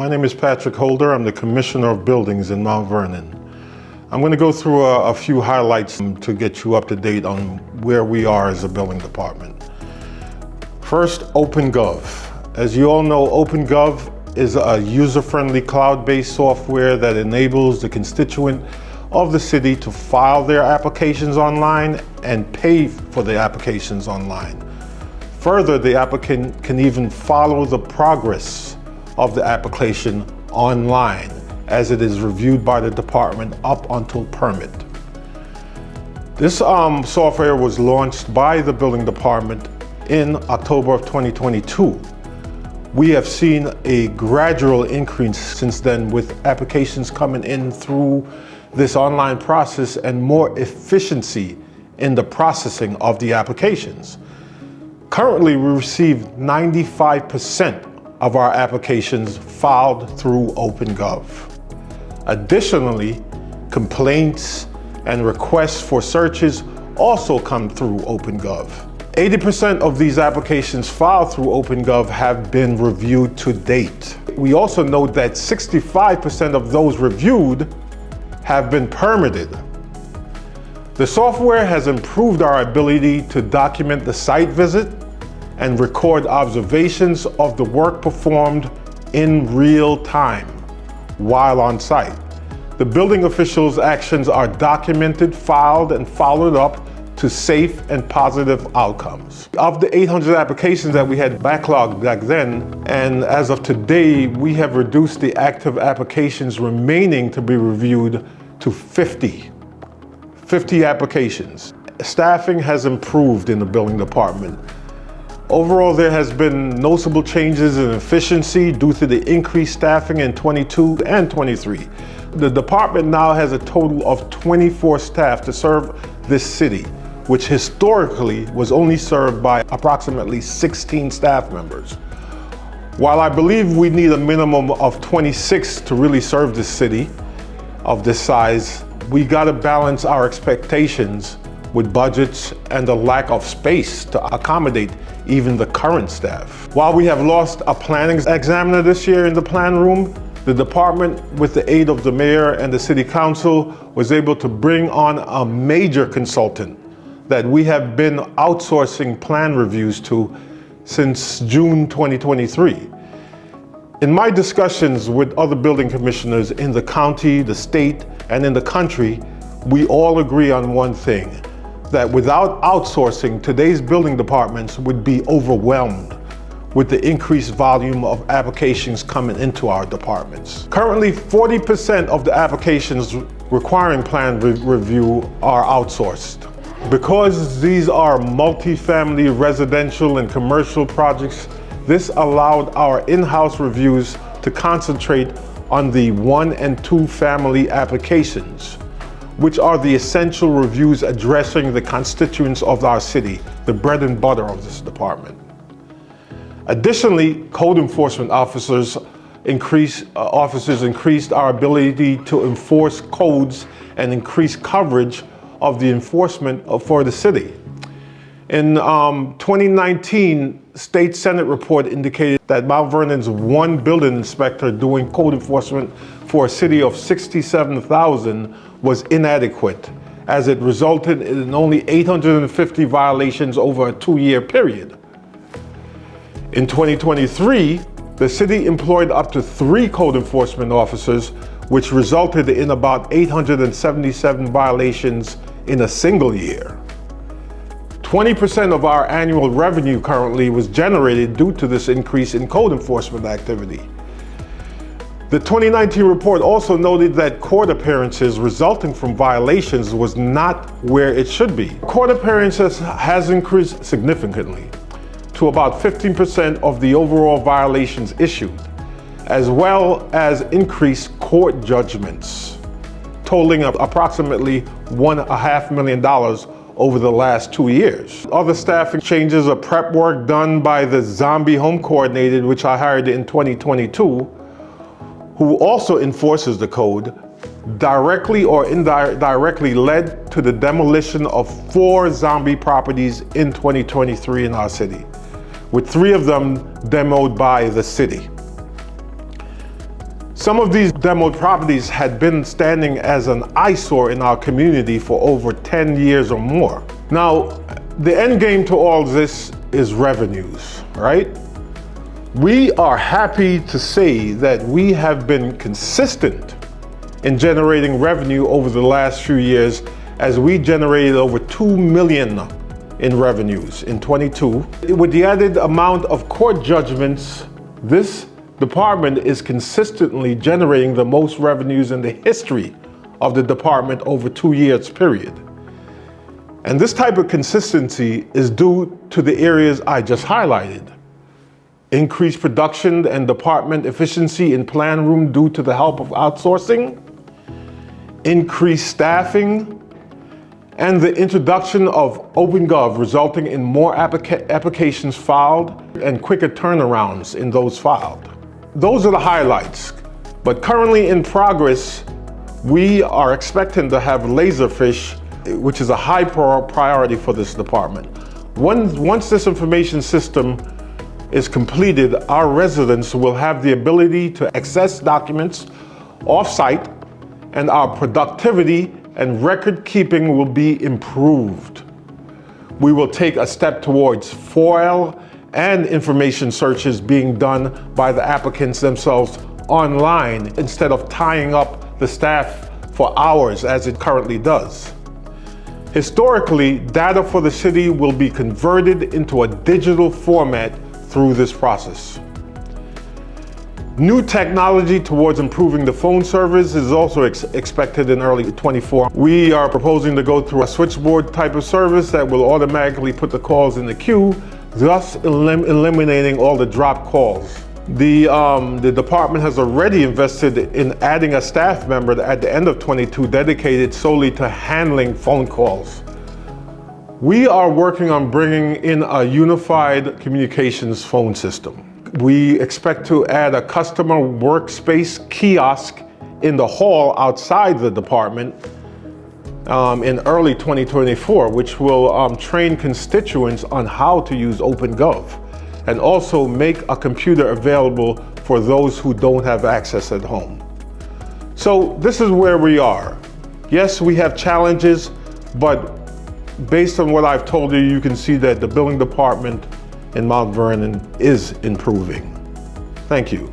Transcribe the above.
My name is Patrick Holder. I'm the Commissioner of Buildings in Mount Vernon. I'm going to go through a few highlights to get you up to date on where we are as a building department. First, OpenGov. As you all know, OpenGov is a user-friendly cloud-based software that enables the constituent of the city to file their applications online and pay for the applications online. Further, the applicant can even follow the progress of the application online as it is reviewed by the department up until permit. This software was launched by the building department in October of 2022. We have seen a gradual increase since then, with applications coming in through this online process and more efficiency in the processing of the applications. Currently, we receive 95% of our applications filed through OpenGov. Additionally, complaints and requests for searches also come through OpenGov. 80% of these applications filed through OpenGov have been reviewed to date. We also note that 65% of those reviewed have been permitted. The software has improved our ability to document the site visit and record observations of the work performed in real time while on site. The building officials' actions are documented, filed, and followed up to safe and positive outcomes. Of the 800 applications that we had backlogged back then, and as of today, we have reduced the active applications remaining to be reviewed to 50 applications. Staffing has improved in the building department. Overall, there has been noticeable changes in efficiency due to the increased staffing in 22 and 23. The department now has a total of 24 staff to serve this city, which historically was only served by approximately 16 staff members. While I believe we need a minimum of 26 to really serve this city of this size, we gotta balance our expectations with budgets and the lack of space to accommodate even the current staff. While we have lost a planning examiner this year in the plan room, the department, with the aid of the mayor and the city council, was able to bring on a major consultant that we have been outsourcing plan reviews to since June 2023. In my discussions with other building commissioners in the county, the state, and in the country, we all agree on one thing: that without outsourcing, today's building departments would be overwhelmed with the increased volume of applications coming into our departments. Currently, 40% of the applications requiring plan review are outsourced. Because these are multifamily residential and commercial projects, this allowed our in-house reviews to concentrate on the 1 and 2 family applications, which are the essential reviews addressing the constituents of our city, the bread and butter of this department. Additionally, code enforcement officers increased our ability to enforce codes and increase coverage of the enforcement for the city. In 2019, State Senate report indicated that Mount Vernon's one building inspector doing code enforcement for a city of 67,000 was inadequate, as it resulted in only 850 violations over a 2-year period. In 2023, the city employed up to 3 code enforcement officers, which resulted in about 877 violations in a single year. 20% of our annual revenue currently was generated due to this increase in code enforcement activity. The 2019 report also noted that court appearances resulting from violations was not where it should be. Court appearances has increased significantly to about 15% of the overall violations issued, as well as increased court judgments, totaling approximately $1.5 million over the last 2 years. Other staffing changes are prep work done by the zombie home coordinator, which I hired in 2022, who also enforces the code, directly or indirectly led to the demolition of 4 zombie properties in 2023 in our city, with 3 of them demoed by the city. Some of these demoed properties had been standing as an eyesore in our community for over 10 years or more. Now, the end game to all this is revenues, right? We are happy to say that we have been consistent in generating revenue over the last few years, as we generated over $2 million in revenues in 22. With the added amount of court judgments, this department is consistently generating the most revenues in the history of the department over 2 years period. And this type of consistency is due to the areas I just highlighted. Increased production and department efficiency in plan room due to the help of outsourcing, increased staffing, and the introduction of OpenGov, resulting in more applications filed and quicker turnarounds in those filed. Those are the highlights, but currently in progress, we are expecting to have Laserfish, which is a high priority for this department. Once this information system is completed, our residents will have the ability to access documents off-site, and our productivity and record keeping will be improved. We will take a step towards FOIL and information searches being done by the applicants themselves online instead of tying up the staff for hours as it currently does. Historically, data for the city will be converted into a digital format through this process. New technology towards improving the phone service is also expected in early 24. We are proposing to go through a switchboard type of service that will automatically put the calls in the queue, thus eliminating all the drop calls. The department has already invested in adding a staff member at the end of 22 dedicated solely to handling phone calls. We are working on bringing in a unified communications phone system. We expect to add a customer workspace kiosk in the hall outside the department in early 2024, which will train constituents on how to use OpenGov and also make a computer available for those who don't have access at home. So this is where we are. Yes, we have challenges, but based on what I've told you, you can see that the billing department in Mount Vernon is improving. Thank you.